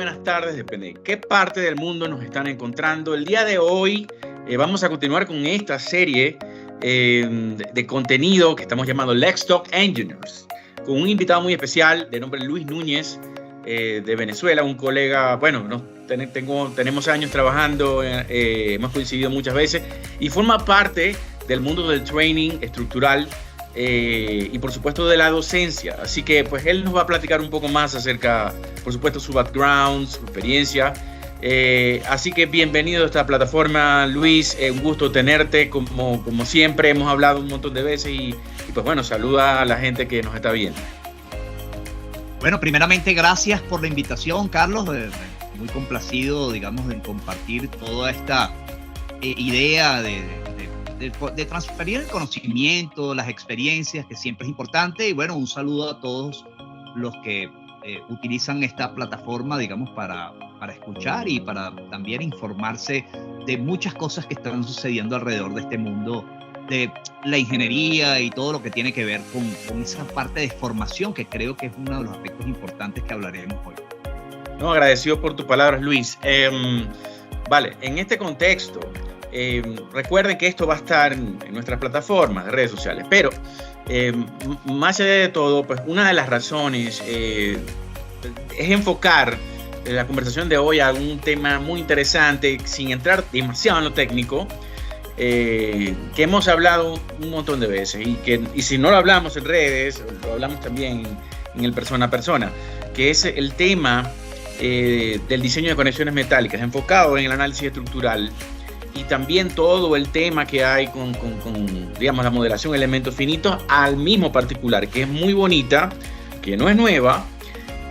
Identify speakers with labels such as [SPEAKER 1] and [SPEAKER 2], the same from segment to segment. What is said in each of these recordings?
[SPEAKER 1] buenas tardes, depende de qué parte del mundo nos están encontrando. El día de hoy vamos a continuar con esta serie de contenido que estamos llamando Let's Talk Engineers, con un invitado muy especial de nombre Luis Núñez, de Venezuela, un colega, bueno, tenemos años trabajando, hemos coincidido muchas veces y forma parte del mundo del training estructural y por supuesto de la docencia. Así que pues él nos va a platicar un poco más acerca, por supuesto, su background, su experiencia. Así que bienvenido a esta plataforma, Luis. Un gusto tenerte, como siempre hemos hablado un montón de veces y pues bueno, saluda a la gente que nos está viendo.
[SPEAKER 2] Bueno, primeramente gracias por la invitación, Carlos. Muy complacido, digamos, en compartir toda esta idea de transferir el conocimiento, las experiencias, que siempre es importante. Y bueno, un saludo a todos los que utilizan esta plataforma, digamos, para escuchar y para también informarse de muchas cosas que están sucediendo alrededor de este mundo de la ingeniería y todo lo que tiene que ver con esa parte de formación, que creo que es uno de los aspectos importantes que hablaremos hoy.
[SPEAKER 1] No, agradecido por tus palabras, Luis. Vale, en este contexto, recuerden que esto va a estar en nuestras plataformas de redes sociales, pero más allá de todo, pues una de las razones es enfocar la conversación de hoy a un tema muy interesante, sin entrar demasiado en lo técnico, que hemos hablado un montón de veces y si no lo hablamos en redes, lo hablamos también en el persona a persona, que es el tema del diseño de conexiones metálicas, enfocado en el análisis estructural y también todo el tema que hay con digamos, la modelación de elementos finitos al mismo particular, que es muy bonita, que no es nueva,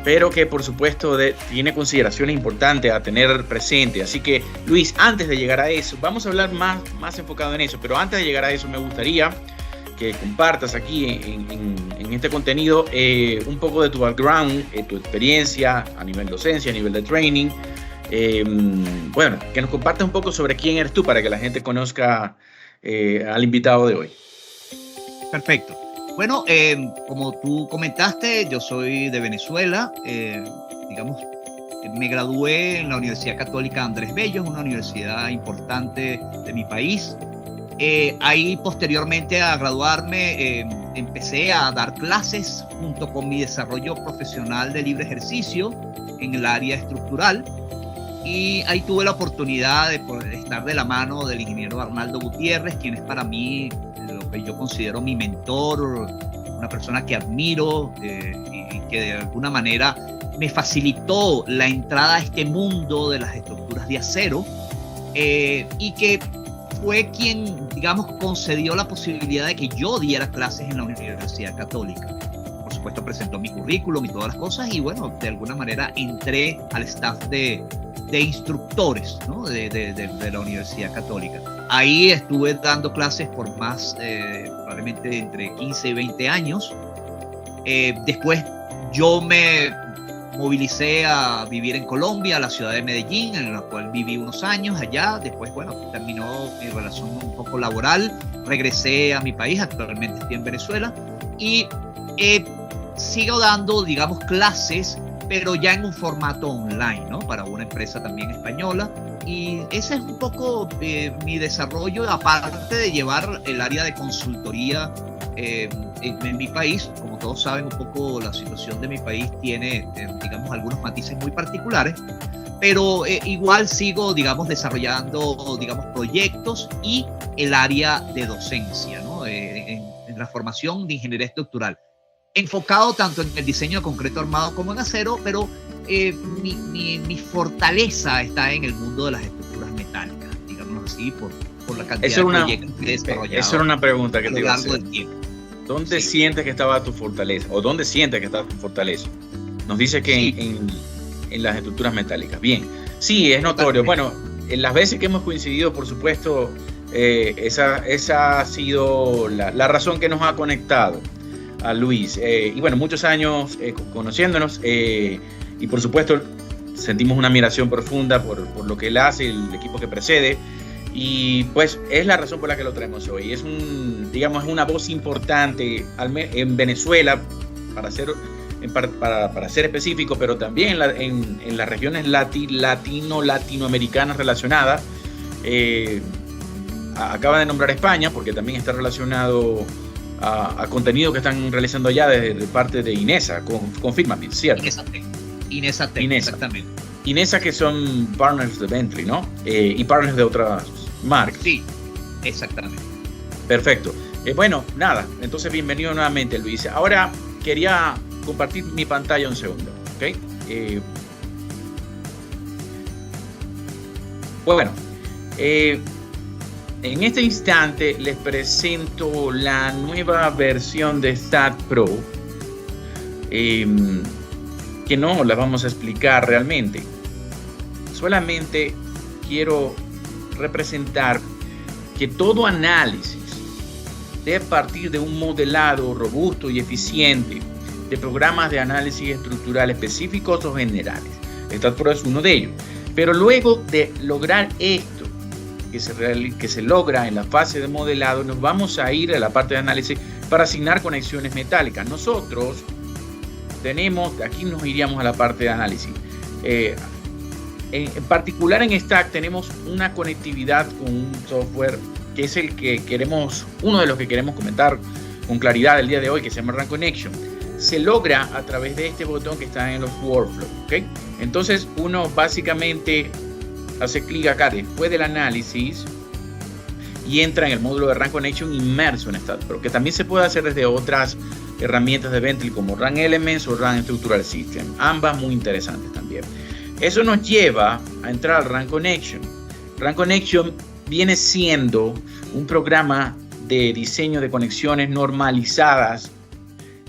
[SPEAKER 1] pero que por supuesto tiene consideraciones importantes a tener presente. Así que, Luis, antes de llegar a eso, vamos a hablar más enfocado en eso, pero antes de llegar a eso me gustaría que compartas aquí en este contenido un poco de tu background, tu experiencia a nivel docencia, a nivel de training. Bueno, que nos compartas un poco sobre quién eres tú para que la gente conozca al invitado de hoy.
[SPEAKER 2] Perfecto. Bueno, como tú comentaste, yo soy de Venezuela. Digamos, me gradué en la Universidad Católica Andrés Bello, una universidad importante de mi país. Ahí, posteriormente a graduarme, empecé a dar clases junto con mi desarrollo profesional de libre ejercicio en el área estructural. Y ahí tuve la oportunidad de poder estar de la mano del ingeniero Arnaldo Gutiérrez, quien es para mí lo que yo considero mi mentor, una persona que admiro y que de alguna manera me facilitó la entrada a este mundo de las estructuras de acero, y que fue quien, digamos, concedió la posibilidad de que yo diera clases en la Universidad Católica. Por supuesto, presentó mi currículum y todas las cosas, y bueno, de alguna manera entré al staff de instructores, ¿no? de la Universidad Católica. Ahí estuve dando clases por más, probablemente entre 15 y 20 años. Después yo me movilicé a vivir en Colombia, a la ciudad de Medellín, en la cual viví unos años allá. Después, bueno, terminó mi relación un poco laboral. Regresé a mi país, actualmente estoy en Venezuela. Y sigo dando, digamos, clases, pero ya en un formato online, ¿no? Para una empresa también española. Y ese es un poco mi desarrollo, aparte de llevar el área de consultoría en mi país. Como todos saben, un poco la situación de mi país tiene, digamos, algunos matices muy particulares, pero igual sigo, digamos, desarrollando, digamos, proyectos y el área de docencia, ¿no? En la formación de ingeniería estructural, enfocado tanto en el diseño de concreto armado como en acero, pero mi fortaleza está en el mundo de las estructuras metálicas, digamos así, por la cantidad de proyectos que he desarrollado.
[SPEAKER 1] Esa era una pregunta que te iba a hacer.
[SPEAKER 2] Del tiempo.
[SPEAKER 1] ¿Dónde sientes que estaba tu fortaleza? ¿O dónde sientes que está tu fortaleza? Nos dice que en las estructuras metálicas. Bien, sí, es notorio. Bueno, en las veces que hemos coincidido, por supuesto, esa ha sido la razón que nos ha conectado a Luis. Y bueno, muchos años conociéndonos y por supuesto sentimos una admiración profunda por lo que él hace, el equipo que precede. Y pues es la razón por la que lo traemos hoy. Es una voz importante en Venezuela para hacer para ser específico, pero también en las regiones latinoamericanas relacionadas. Acaba de nombrar España, porque también está relacionado a contenido que están realizando allá desde parte de INESA. Confírmame, ¿cierto?
[SPEAKER 2] INESA, exactamente.
[SPEAKER 1] INESA, que son partners de Bentley, ¿no? Y partners de otras marcas.
[SPEAKER 2] Sí, exactamente.
[SPEAKER 1] Perfecto. Bueno, nada, entonces bienvenido nuevamente, Luis. Ahora quería compartir mi pantalla un segundo, ¿ok? Bueno, en este instante les presento la nueva versión de STAAD Pro, que no la vamos a explicar realmente. Solamente quiero representar que todo análisis debe partir de un modelado robusto y eficiente de programas de análisis estructural específicos o generales. STAAD Pro es uno de ellos. Pero luego de lograr esto, que se logra en la fase de modelado, nos vamos a ir a la parte de análisis para asignar conexiones metálicas. Nosotros tenemos, aquí nos iríamos a la parte de análisis. En particular en Stack tenemos una conectividad con un software que es uno de los que queremos comentar con claridad el día de hoy, que se llama Run Connection. Se logra a través de este botón que está en los workflows, ¿ok? Entonces uno básicamente hace clic acá después del análisis y entra en el módulo de Run Connection inmerso en STAAD Pro, que también se puede hacer desde otras herramientas de Bentley como Run Elements o Run Structural System, ambas muy interesantes también. Eso nos lleva a entrar al Run Connection. Run Connection viene siendo un programa de diseño de conexiones normalizadas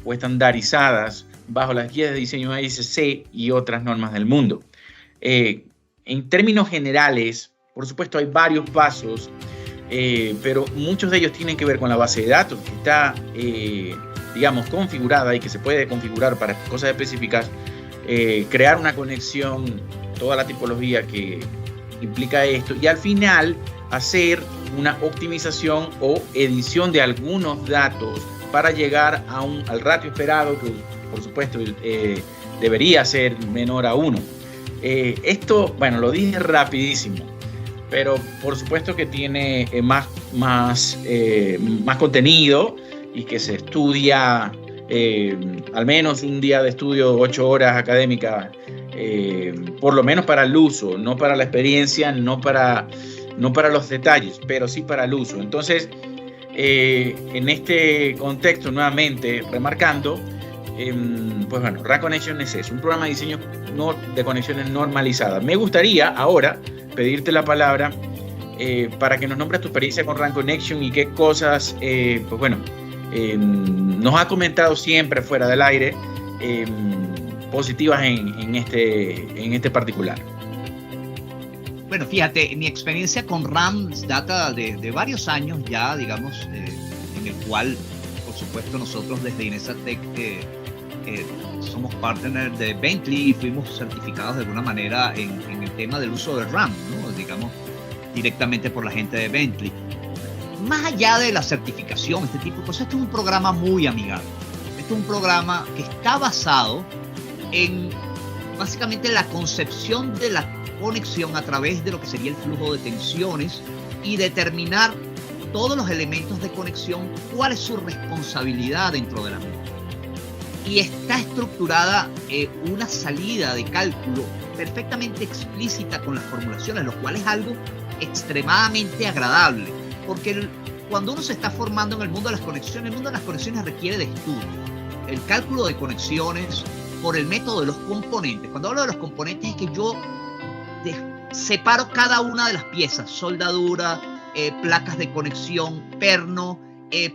[SPEAKER 1] o estandarizadas bajo las guías de diseño ASC y otras normas del mundo. En términos generales, por supuesto hay varios pasos, pero muchos de ellos tienen que ver con la base de datos que está, digamos, configurada y que se puede configurar para cosas específicas, crear una conexión, toda la tipología que implica esto, y al final hacer una optimización o edición de algunos datos para llegar al ratio esperado, que por supuesto debería ser menor a 1. Esto, bueno, lo dije rapidísimo, pero por supuesto que tiene más contenido y que se estudia al menos un día de estudio, 8 horas académicas, por lo menos para el uso, no para la experiencia, no para los detalles, pero sí para el uso. Entonces, en este contexto, nuevamente remarcando, pues bueno, Run Connection es eso, un programa de diseño de conexiones normalizadas. Me gustaría ahora pedirte la palabra para que nos nombres tu experiencia con Run Connection y qué cosas, pues bueno, nos has comentado siempre fuera del aire, positivas en este particular.
[SPEAKER 2] Bueno, fíjate, mi experiencia con RAM data de varios años ya, digamos, en el cual, por supuesto, nosotros desde INESA Tech somos partners de Bentley y fuimos certificados de alguna manera en el tema del uso de RAM, ¿no? Digamos, directamente por la gente de Bentley. Más allá de la certificación, este tipo de cosas, esto es un programa muy amigable. Este es un programa que está basado en básicamente la concepción de la conexión a través de lo que sería el flujo de tensiones y determinar todos los elementos de conexión, cuál es su responsabilidad dentro de la misma. Y está estructurada una salida de cálculo perfectamente explícita con las formulaciones, lo cual es algo extremadamente agradable, porque cuando uno se está formando en el mundo de las conexiones, requiere de estudio. El cálculo de conexiones por el método de los componentes. Cuando hablo de los componentes es que yo separo cada una de las piezas, soldadura, placas de conexión, perno,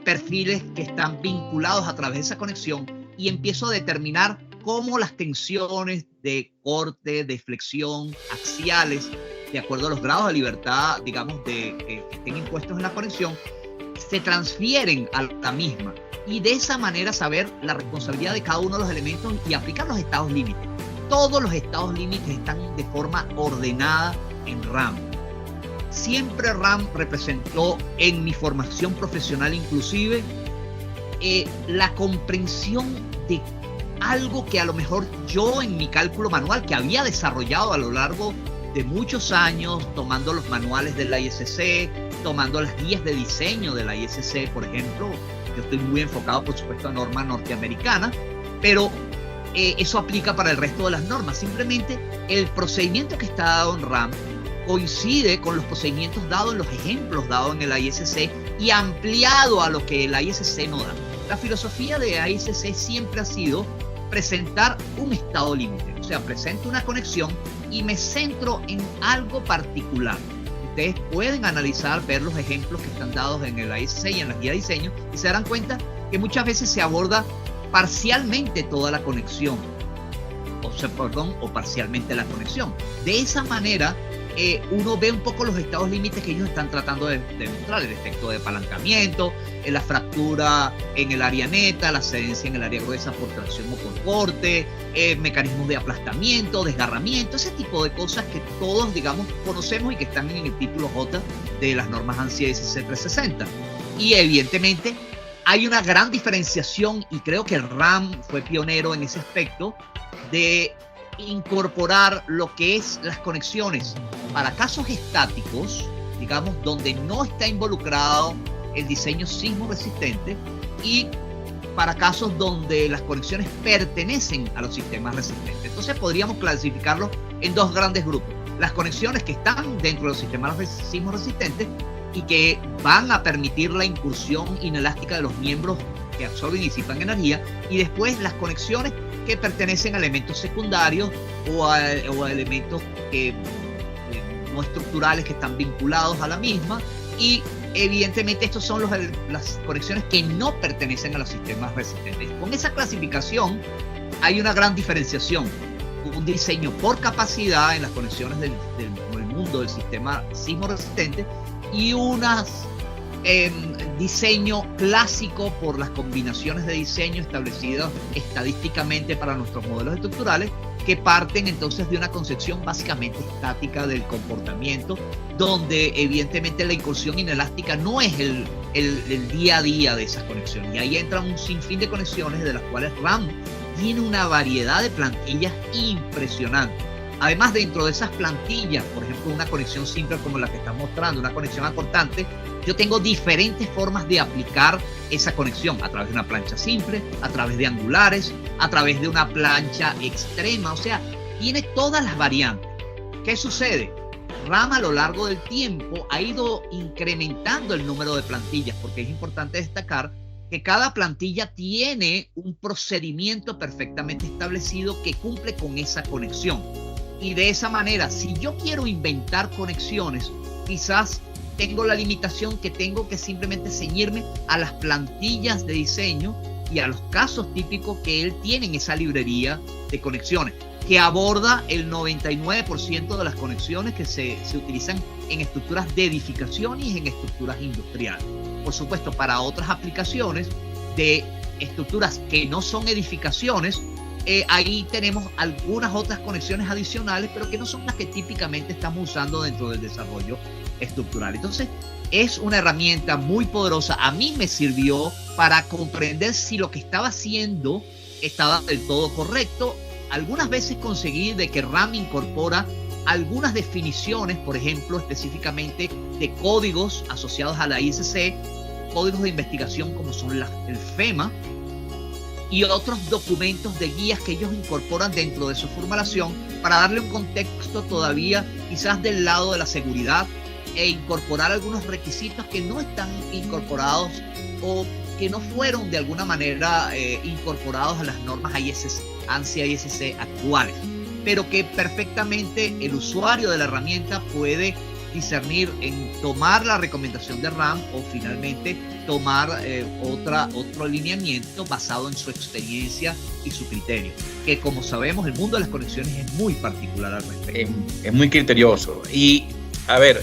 [SPEAKER 2] perfiles que están vinculados a través de esa conexión, y empiezo a determinar cómo las tensiones de corte, de flexión, axiales, de acuerdo a los grados de libertad, digamos, que estén impuestos en la conexión, se transfieren a la misma, y de esa manera saber la responsabilidad de cada uno de los elementos y aplicar los estados límites. Todos los estados límites están de forma ordenada en RAM. Siempre RAM representó en mi formación profesional inclusive la comprensión de algo que a lo mejor yo en mi cálculo manual que había desarrollado a lo largo de muchos años, tomando los manuales de la ISC, tomando las guías de diseño de la ISC, por ejemplo. Yo estoy muy enfocado, por supuesto, a norma norteamericana, pero eso aplica para el resto de las normas. Simplemente el procedimiento que está dado en RAM coincide con los procedimientos dados en los ejemplos dados en el ISC y ampliado a lo que el ISC no da. La filosofía de ISC siempre ha sido presentar un estado límite. O sea, presento una conexión y me centro en algo particular. Ustedes pueden analizar, ver los ejemplos que están dados en el ISC y en la guía de diseño y se darán cuenta que muchas veces se aborda parcialmente toda la conexión, o parcialmente la conexión. De esa manera, uno ve un poco los estados límites que ellos están tratando de demostrar: el efecto de apalancamiento, la fractura en el área neta, la cedencia en el área gruesa por tracción o por corte, mecanismos de aplastamiento, desgarramiento, ese tipo de cosas que todos, digamos, conocemos y que están en el título J de las normas ANSI ISC 360. Y evidentemente hay una gran diferenciación, y creo que RAM fue pionero en ese aspecto, de incorporar lo que es las conexiones para casos estáticos, digamos, donde no está involucrado el diseño sismo resistente, y para casos donde las conexiones pertenecen a los sistemas resistentes. Entonces podríamos clasificarlo en dos grandes grupos: las conexiones que están dentro de los sistemas sismo resistentes y que van a permitir la incursión inelástica de los miembros que absorben y disipan energía, y después las conexiones que pertenecen a elementos secundarios o a elementos no estructurales que están vinculados a la misma, y evidentemente estos son las conexiones que no pertenecen a los sistemas resistentes. Con esa clasificación hay una gran diferenciación: un diseño por capacidad en las conexiones del mundo del sistema sismo resistente, y unas diseño clásico por las combinaciones de diseño establecidas estadísticamente para nuestros modelos estructurales, que parten entonces de una concepción básicamente estática del comportamiento, donde evidentemente la incursión inelástica no es el día a día de esas conexiones. Y ahí entran un sinfín de conexiones, de las cuales RAM tiene una variedad de plantillas impresionante. Además, dentro de esas plantillas, por ejemplo, una conexión simple como la que estamos mostrando, una conexión acortante, yo tengo diferentes formas de aplicar esa conexión: a través de una plancha simple, a través de angulares, a través de una plancha extrema. O sea, tiene todas las variantes. ¿Qué sucede? RAM a lo largo del tiempo ha ido incrementando el número de plantillas, porque es importante destacar que cada plantilla tiene un procedimiento perfectamente establecido que cumple con esa conexión. Y de esa manera, si yo quiero inventar conexiones, quizás tengo la limitación que tengo que simplemente ceñirme a las plantillas de diseño y a los casos típicos que él tiene en esa librería de conexiones, que aborda el 99% de las conexiones que se utilizan en estructuras de edificación y en estructuras industriales. Por supuesto, para otras aplicaciones de estructuras que no son edificaciones, ahí tenemos algunas otras conexiones adicionales, pero que no son las que típicamente estamos usando dentro del desarrollo estructural. Entonces, es una herramienta muy poderosa. A mí me sirvió para comprender si lo que estaba haciendo estaba del todo correcto. Algunas veces conseguí de que RAM incorpora algunas definiciones, por ejemplo, específicamente de códigos asociados a la ISC, códigos de investigación como son el FEMA, y otros documentos de guías que ellos incorporan dentro de su formulación para darle un contexto todavía quizás del lado de la seguridad, e incorporar algunos requisitos que no están incorporados o que no fueron de alguna manera incorporados a las normas ANSI ISC actuales, pero que perfectamente el usuario de la herramienta puede discernir en tomar la recomendación de RAM o finalmente tomar otro alineamiento basado en su experiencia y su criterio, que como sabemos el mundo de las conexiones es muy particular al respecto.
[SPEAKER 1] Es muy criterioso. Y a ver,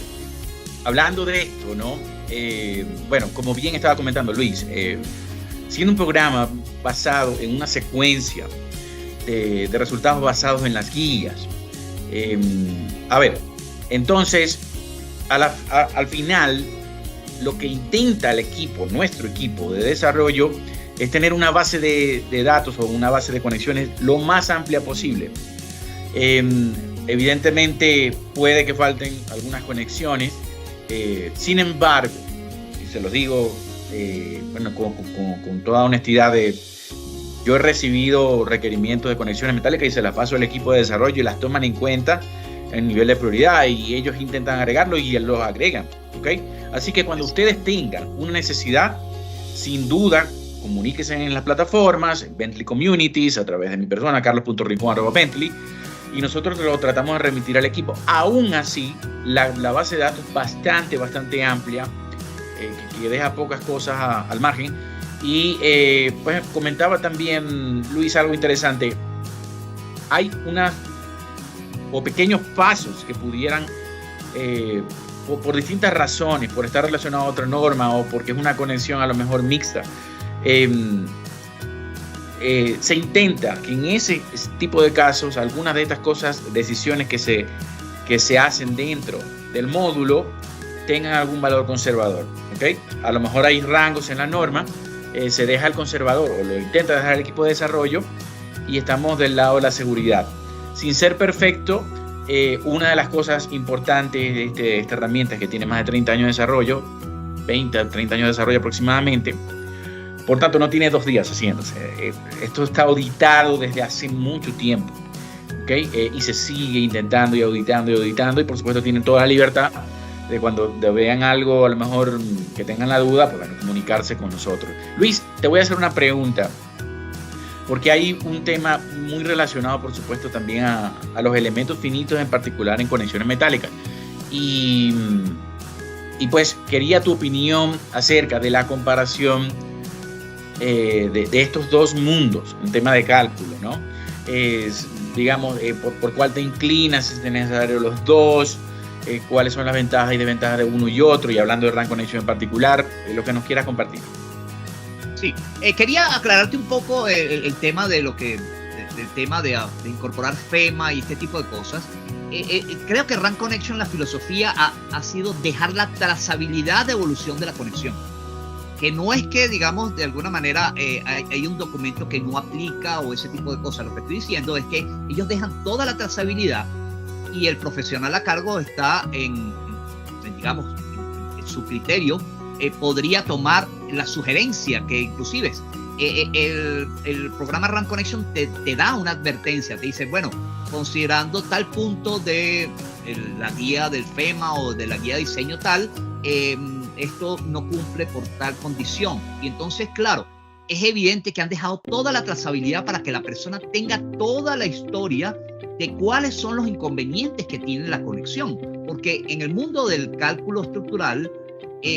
[SPEAKER 1] hablando de esto, ¿no? Bueno, como bien estaba comentando Luis, siendo un programa basado en una secuencia de resultados basados en las guías, a ver, entonces al final lo que intenta el equipo, nuestro equipo de desarrollo, es tener una base de datos o una base de conexiones lo más amplia posible. Evidentemente puede que falten algunas conexiones, sin embargo, y se los digo con toda honestidad, yo he recibido requerimientos de conexiones metálicas y se las paso al equipo de desarrollo y las toman en cuenta en nivel de prioridad y ellos intentan agregarlo y los agregan, ¿ok? Así que cuando ustedes tengan una necesidad, sin duda, comuníquense en las plataformas, en Bentley Communities, a través de mi persona, carlos.rincon@bentley, y nosotros lo tratamos de remitir al equipo. Aún así, la base de datos es bastante amplia, que deja pocas cosas al margen. Y pues comentaba también Luis algo interesante. Hay pequeños pasos que pudieran, por distintas razones, por estar relacionado a otra norma o porque es una conexión a lo mejor mixta, se intenta que en ese tipo de casos algunas de estas cosas, decisiones que se hacen dentro del módulo, tengan algún valor conservador, ¿okay? A lo mejor hay rangos en la norma, se deja el conservador o lo intenta dejar el equipo de desarrollo y estamos del lado de la seguridad. Sin ser perfecto, una de las cosas importantes de esta herramienta es que tiene más de 30 años de desarrollo, 20 a 30 años de desarrollo aproximadamente. Por tanto, no tiene 2 días haciéndose. Esto está auditado desde hace mucho tiempo, ¿okay? Y se sigue intentando y auditando y por supuesto tienen toda la libertad de cuando vean algo, a lo mejor que tengan la duda, pues bueno, comunicarse con nosotros. Luis, te voy a hacer una pregunta, porque hay un tema muy relacionado, por supuesto, también a los elementos finitos, en particular en conexiones metálicas. Y pues quería tu opinión acerca de la comparación de estos dos mundos, en tema de cálculo, ¿no? Digamos, por cuál te inclinas, si es necesario los dos, cuáles son las ventajas y desventajas de uno y otro, y hablando de Run Connection en particular, lo que nos quieras compartir.
[SPEAKER 2] Sí, quería aclararte un poco el tema del tema de incorporar FEMA y este tipo de cosas. Creo que Run Connection, la filosofía ha sido dejar la trazabilidad de evolución de la conexión. Que no es que, digamos, de alguna manera hay un documento que no aplica o ese tipo de cosas. Lo que estoy diciendo es que ellos dejan toda la trazabilidad y el profesional a cargo está en su criterio, podría tomar la sugerencia que inclusive el programa Run Connection te da una advertencia, te dice, bueno, considerando tal punto de la guía del FEMA o de la guía de diseño tal, esto no cumple por tal condición. Y entonces, claro, es evidente que han dejado toda la trazabilidad para que la persona tenga toda la historia de cuáles son los inconvenientes que tiene la conexión. Porque en el mundo del cálculo estructural,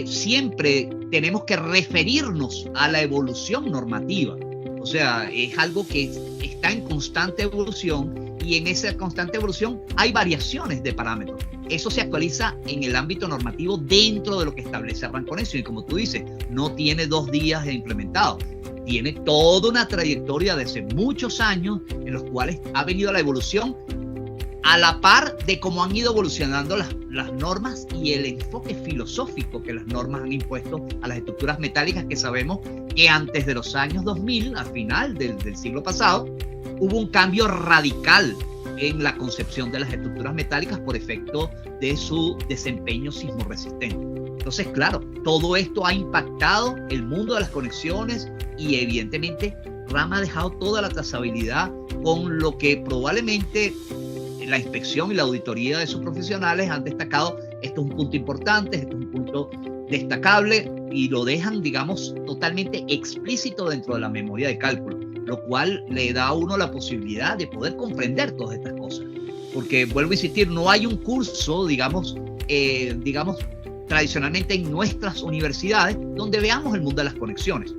[SPEAKER 2] siempre tenemos que referirnos a la evolución normativa. O sea, es algo que está en constante evolución y en esa constante evolución hay variaciones de parámetros. Eso se actualiza en el ámbito normativo dentro de lo que establece Run Connection. Y como tú dices, no tiene 2 días de implementado. Tiene toda una trayectoria de hace muchos años en los cuales ha venido la evolución a la par de cómo han ido evolucionando las normas y el enfoque filosófico que las normas han impuesto a las estructuras metálicas, que sabemos que antes de los años 2000, al final del siglo pasado, hubo un cambio radical en la concepción de las estructuras metálicas por efecto de su desempeño sismorresistente. Entonces, claro, todo esto ha impactado el mundo de las conexiones y evidentemente RAM ha dejado toda la trazabilidad, con lo que probablemente la inspección y la auditoría de sus profesionales han destacado: esto es un punto importante, esto es un punto destacable, y lo dejan, digamos, totalmente explícito dentro de la memoria de cálculo, lo cual le da a uno la posibilidad de poder comprender todas estas cosas. Porque, vuelvo a insistir, no hay un curso, digamos, tradicionalmente en nuestras universidades donde veamos el mundo de las conexiones.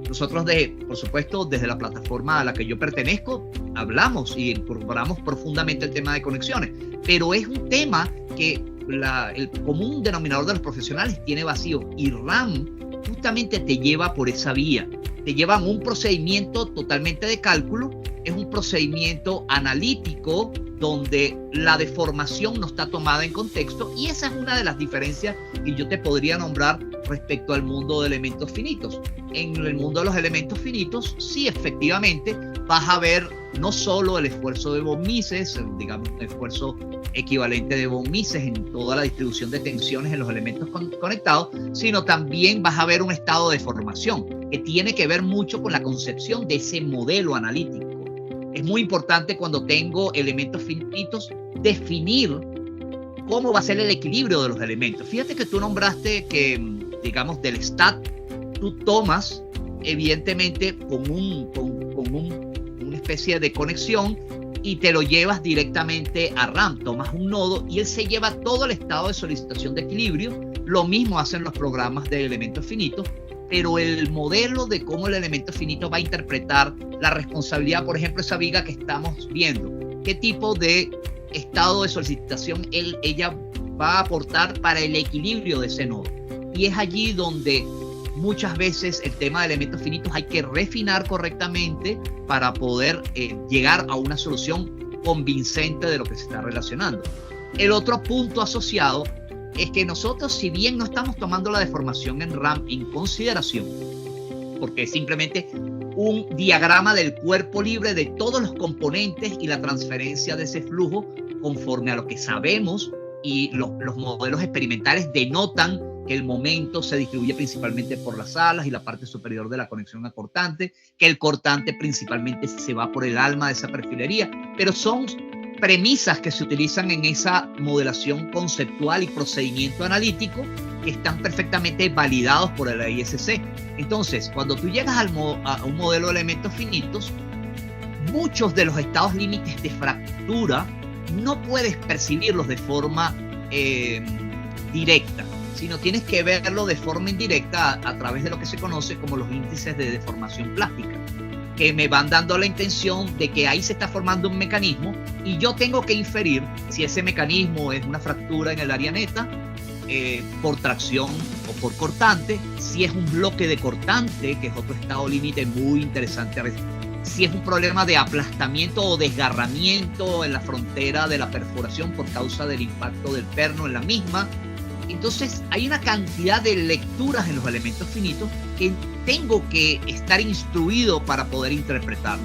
[SPEAKER 2] Nosotros, por supuesto, desde la plataforma a la que yo pertenezco, hablamos y incorporamos profundamente el tema de conexiones, pero es un tema que el común denominador de los profesionales tiene vacío, y RAM justamente te lleva por esa vía. Te lleva a un procedimiento totalmente de cálculo, es un procedimiento analítico donde la deformación no está tomada en contexto, y esa es una de las diferencias que yo te podría nombrar respecto al mundo de elementos finitos. en el mundo de los elementos finitos, sí, efectivamente, vas a ver no solo el esfuerzo de von Mises, digamos, un esfuerzo equivalente de von Mises en toda la distribución de tensiones en los elementos conectados, sino también vas a ver un estado de formación que tiene que ver mucho con la concepción de ese modelo analítico. Es muy importante cuando tengo elementos finitos definir cómo va a ser el equilibrio de los elementos. Fíjate que tú nombraste que, digamos, del STAT, tú tomas, evidentemente, con una especie de conexión y te lo llevas directamente a RAM. Tomas un nodo y él se lleva todo el estado de solicitación de equilibrio. Lo mismo hacen los programas de elementos finitos, pero el modelo de cómo el elemento finito va a interpretar la responsabilidad, por ejemplo, esa viga que estamos viendo, qué tipo de estado de solicitación ella va a aportar para el equilibrio de ese nodo. Y es allí donde muchas veces el tema de elementos finitos hay que refinar correctamente para poder llegar a una solución convincente de lo que se está relacionando. El otro punto asociado es que nosotros, si bien no estamos tomando la deformación en RAM en consideración, porque es simplemente un diagrama del cuerpo libre de todos los componentes y la transferencia de ese flujo conforme a lo que sabemos, y los modelos experimentales denotan que el momento se distribuye principalmente por las alas y la parte superior de la conexión a cortante, que el cortante principalmente se va por el alma de esa perfilería, pero son premisas que se utilizan en esa modelación conceptual y procedimiento analítico que están perfectamente validados por el ISC. Entonces, cuando tú llegas a un modelo de elementos finitos, muchos de los estados límites de fractura no puedes percibirlos de forma directa, sino tienes que verlo de forma indirecta a través de lo que se conoce como los índices de deformación plástica, que me van dando la intención de que ahí se está formando un mecanismo y yo tengo que inferir si ese mecanismo es una fractura en el área neta, por tracción o por cortante, si es un bloque de cortante, que es otro estado límite muy interesante a veces, si es un problema de aplastamiento o desgarramiento en la frontera de la perforación por causa del impacto del perno en la misma. Entonces hay una cantidad de lecturas en los elementos finitos que tengo que estar instruido para poder interpretarlo.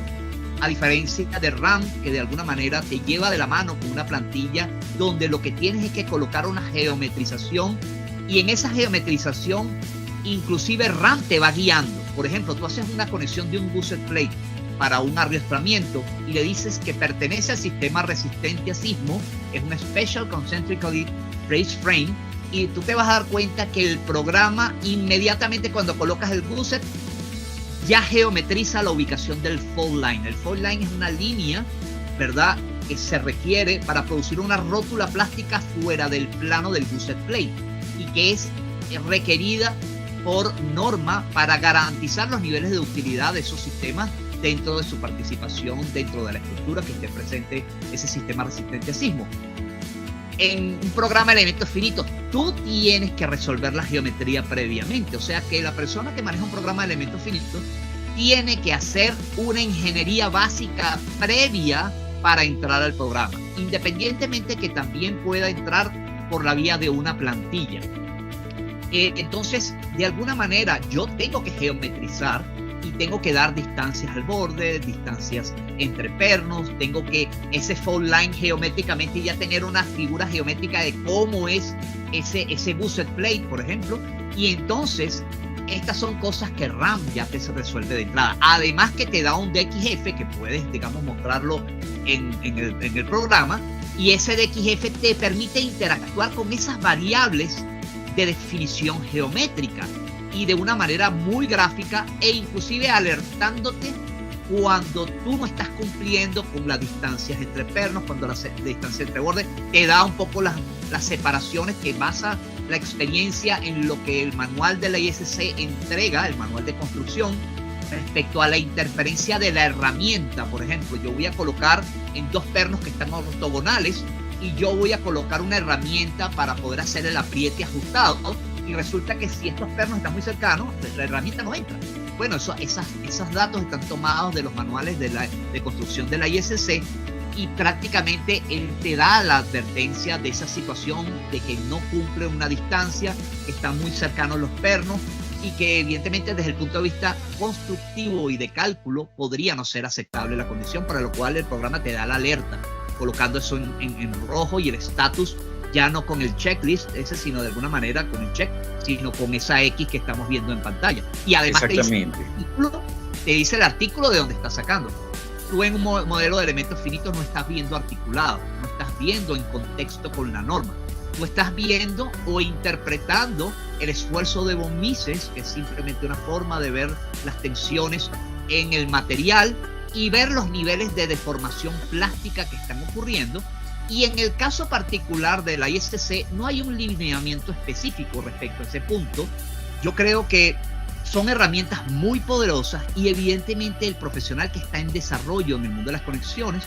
[SPEAKER 2] A diferencia de RAM, que de alguna manera te lleva de la mano con una plantilla donde lo que tienes es que colocar una geometrización, y en esa geometrización inclusive RAM te va guiando. Por ejemplo, tú haces una conexión de un gusset plate para un arrastramiento y le dices que pertenece al sistema resistente a sismo, es un Special Concentrically Braced Frame, y tú te vas a dar cuenta que el programa inmediatamente cuando colocas el gusset ya geometriza la ubicación del fault line. El fault line es una línea, ¿verdad?, que se requiere para producir una rótula plástica fuera del plano del gusset plate y que es requerida por norma para garantizar los niveles de utilidad de esos sistemas dentro de su participación dentro de la estructura que esté presente ese sistema resistente a sismo. En un programa de elementos finitos, tú tienes que resolver la geometría previamente. O sea que la persona que maneja un programa de elementos finitos tiene que hacer una ingeniería básica previa para entrar al programa, independientemente que también pueda entrar por la vía de una plantilla. Entonces, de alguna manera, yo tengo que geometrizar y tengo que dar distancias al borde, distancias entre pernos, tengo que ese fault line geométricamente ya tener una figura geométrica de cómo es ese gusset plate, por ejemplo, y entonces estas son cosas que RAM ya te se resuelve de entrada. Además que te da un DXF que puedes, digamos, mostrarlo en el programa, y ese DXF te permite interactuar con esas variables de definición geométrica y de una manera muy gráfica, e inclusive alertándote cuando tú no estás cumpliendo con las distancias entre pernos, cuando la distancia entre bordes, te da un poco las separaciones que basa la experiencia en lo que el manual de la ISC entrega, el manual de construcción, respecto a la interferencia de la herramienta. Por ejemplo, yo voy a colocar en dos pernos que están ortogonales y yo voy a colocar una herramienta para poder hacer el apriete ajustado, y resulta que si estos pernos están muy cercanos, la herramienta no entra. Bueno, esos datos están tomados de los manuales de construcción de la ISC, y prácticamente él te da la advertencia de esa situación de que no cumple una distancia, que están muy cercanos los pernos, y que evidentemente desde el punto de vista constructivo y de cálculo podría no ser aceptable la condición, para lo cual el programa te da la alerta, colocando eso en rojo y el estatus ya no con el checklist ese, sino de alguna manera con el check, sino con esa X que estamos viendo en pantalla. Y además te dice el artículo de donde estás sacando. Tú en un modelo de elementos finitos no estás viendo articulado, no estás viendo en contexto con la norma. Tú estás viendo o interpretando el esfuerzo de von Mises, que es simplemente una forma de ver las tensiones en el material y ver los niveles de deformación plástica que están ocurriendo. Y en el caso particular de la ISC no hay un lineamiento específico respecto a ese punto. Yo creo que son herramientas muy poderosas y evidentemente el profesional que está en desarrollo en el mundo de las conexiones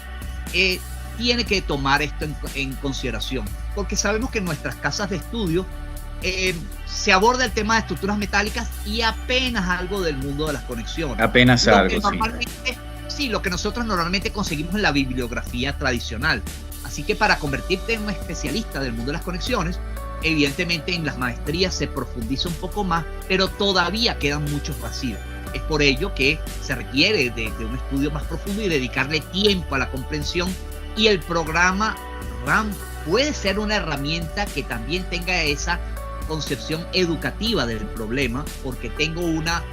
[SPEAKER 2] tiene que tomar esto en consideración, porque sabemos que en nuestras casas de estudio se aborda el tema de estructuras metálicas y apenas algo del mundo de las conexiones.
[SPEAKER 1] Apenas algo,
[SPEAKER 2] sí, lo que nosotros normalmente conseguimos en la bibliografía tradicional. Así que para convertirte en un especialista del mundo de las conexiones, evidentemente en las maestrías se profundiza un poco más, pero todavía quedan muchos vacíos. Es por ello que se requiere de un estudio más profundo y dedicarle tiempo a la comprensión, y el programa RAM puede ser una herramienta que también tenga esa concepción educativa del problema, porque tengo una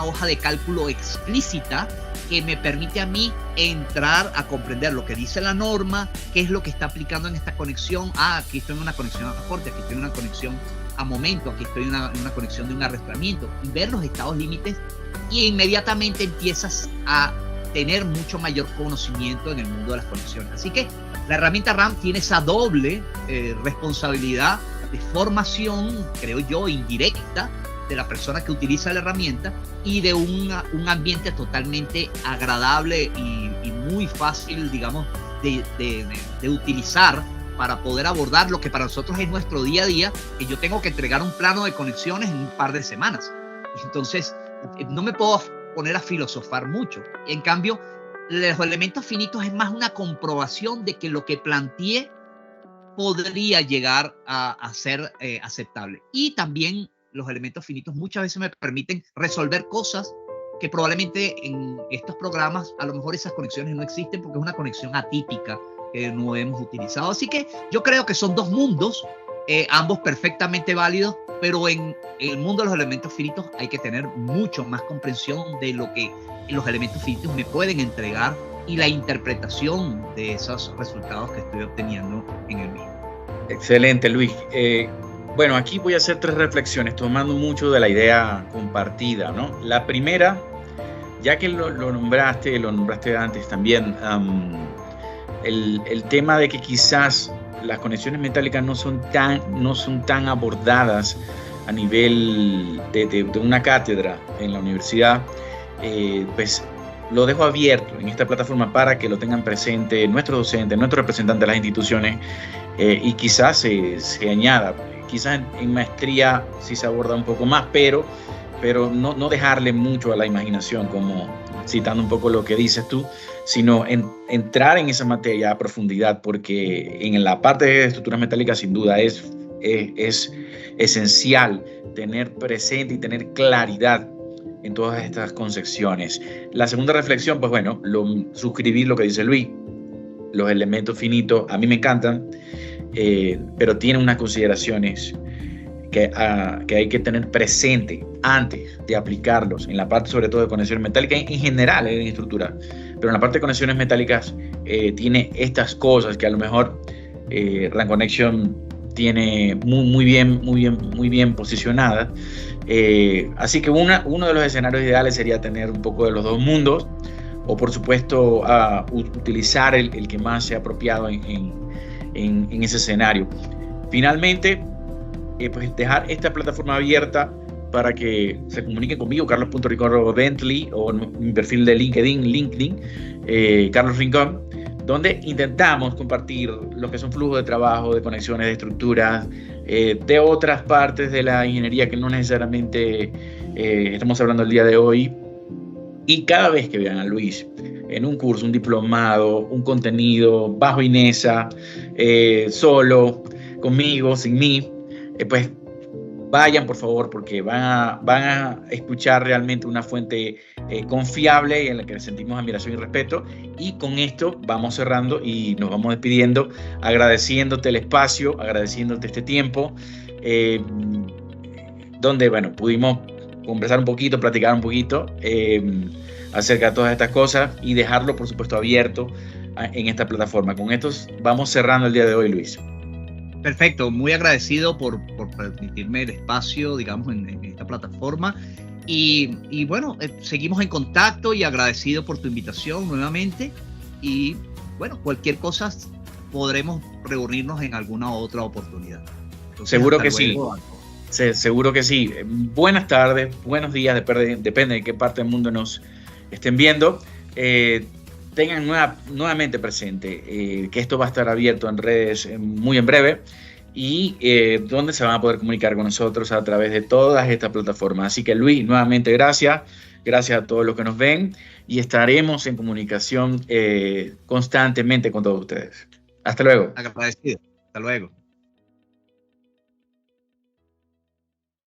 [SPEAKER 2] hoja de cálculo explícita que me permite a mí entrar a comprender lo que dice la norma, qué es lo que está aplicando en esta conexión. Aquí estoy en una conexión a corte, aquí estoy en una conexión a momento, aquí estoy en una conexión de un arrastramiento, y ver los estados límites, y inmediatamente empiezas a tener mucho mayor conocimiento en el mundo de las conexiones. Así que la herramienta RAM tiene esa doble responsabilidad de formación, creo yo, indirecta de la persona que utiliza la herramienta, y de un ambiente totalmente agradable y muy fácil, digamos, de utilizar para poder abordar lo que para nosotros es nuestro día a día, que yo tengo que entregar un plano de conexiones en un par de semanas. Entonces, no me puedo poner a filosofar mucho. En cambio, los elementos finitos es más una comprobación de que lo que planteé podría llegar a ser aceptable. Y también los elementos finitos muchas veces me permiten resolver cosas que probablemente en estos programas a lo mejor esas conexiones no existen, porque es una conexión atípica que no hemos utilizado. Así que yo creo que son dos mundos, ambos perfectamente válidos, pero en el mundo de los elementos finitos hay que tener mucho más comprensión de lo que los elementos finitos me pueden entregar y la interpretación de esos resultados que estoy obteniendo en el mismo.
[SPEAKER 1] Excelente, Luis. Bueno, aquí voy a hacer 3 reflexiones, tomando mucho de la idea compartida, ¿no? La primera, ya que lo nombraste antes también, el tema de que quizás las conexiones metálicas no son tan abordadas a nivel de una cátedra en la universidad, pues lo dejo abierto en esta plataforma para que lo tengan presente nuestros docentes, nuestros representantes de las instituciones, y quizás se añada. Quizás en maestría sí se aborda un poco más, pero no dejarle mucho a la imaginación, como citando un poco lo que dices tú, sino entrar en esa materia a profundidad, porque en la parte de estructuras metálicas sin duda es esencial tener presente y tener claridad en todas estas concepciones. La segunda reflexión, pues bueno, suscribir lo que dice Luis. Los elementos finitos a mí me encantan, pero tienen unas consideraciones que hay que tener presente antes de aplicarlos en la parte sobre todo de conexiones metálicas, en general en estructura, pero en la parte de conexiones metálicas tiene estas cosas que a lo mejor RAM Connection tiene muy bien posicionada. Así que uno de los escenarios ideales sería tener un poco de los dos mundos, o por supuesto utilizar el que más sea apropiado en ese escenario. Finalmente, pues dejar esta plataforma abierta para que se comuniquen conmigo, Carlos.Rincón@Bentley, o en mi perfil de LinkedIn, Carlos Rincón, donde intentamos compartir lo que son flujos de trabajo, de conexiones, de estructuras, de otras partes de la ingeniería que no necesariamente estamos hablando el día de hoy. Y cada vez que vean a Luis en un curso, un diplomado, un contenido bajo INESA, solo, conmigo, sin mí, pues vayan por favor, porque van a escuchar realmente una fuente confiable y en la que sentimos admiración y respeto. Y con esto vamos cerrando y nos vamos despidiendo, agradeciéndote el espacio, agradeciéndote este tiempo, donde, bueno, pudimos conversar un poquito, platicar un poquito acerca de todas estas cosas y dejarlo, por supuesto, abierto en esta plataforma. Con esto vamos cerrando el día de hoy, Luis.
[SPEAKER 2] Perfecto, muy agradecido por permitirme el espacio, digamos, en esta plataforma. Y bueno, seguimos en contacto y agradecido por tu invitación nuevamente. Y bueno, cualquier cosa podremos reunirnos en alguna otra oportunidad. Entonces,
[SPEAKER 1] seguro que sí. Seguro que sí. Buenas tardes, buenos días, depende de qué parte del mundo nos estén viendo. Tengan nuevamente presente que esto va a estar abierto en redes muy en breve y donde se van a poder comunicar con nosotros a través de todas estas plataformas. Así que, Luis, nuevamente gracias a todos los que nos ven y estaremos en comunicación constantemente con todos ustedes. Hasta luego.
[SPEAKER 2] Agradecido. Hasta luego.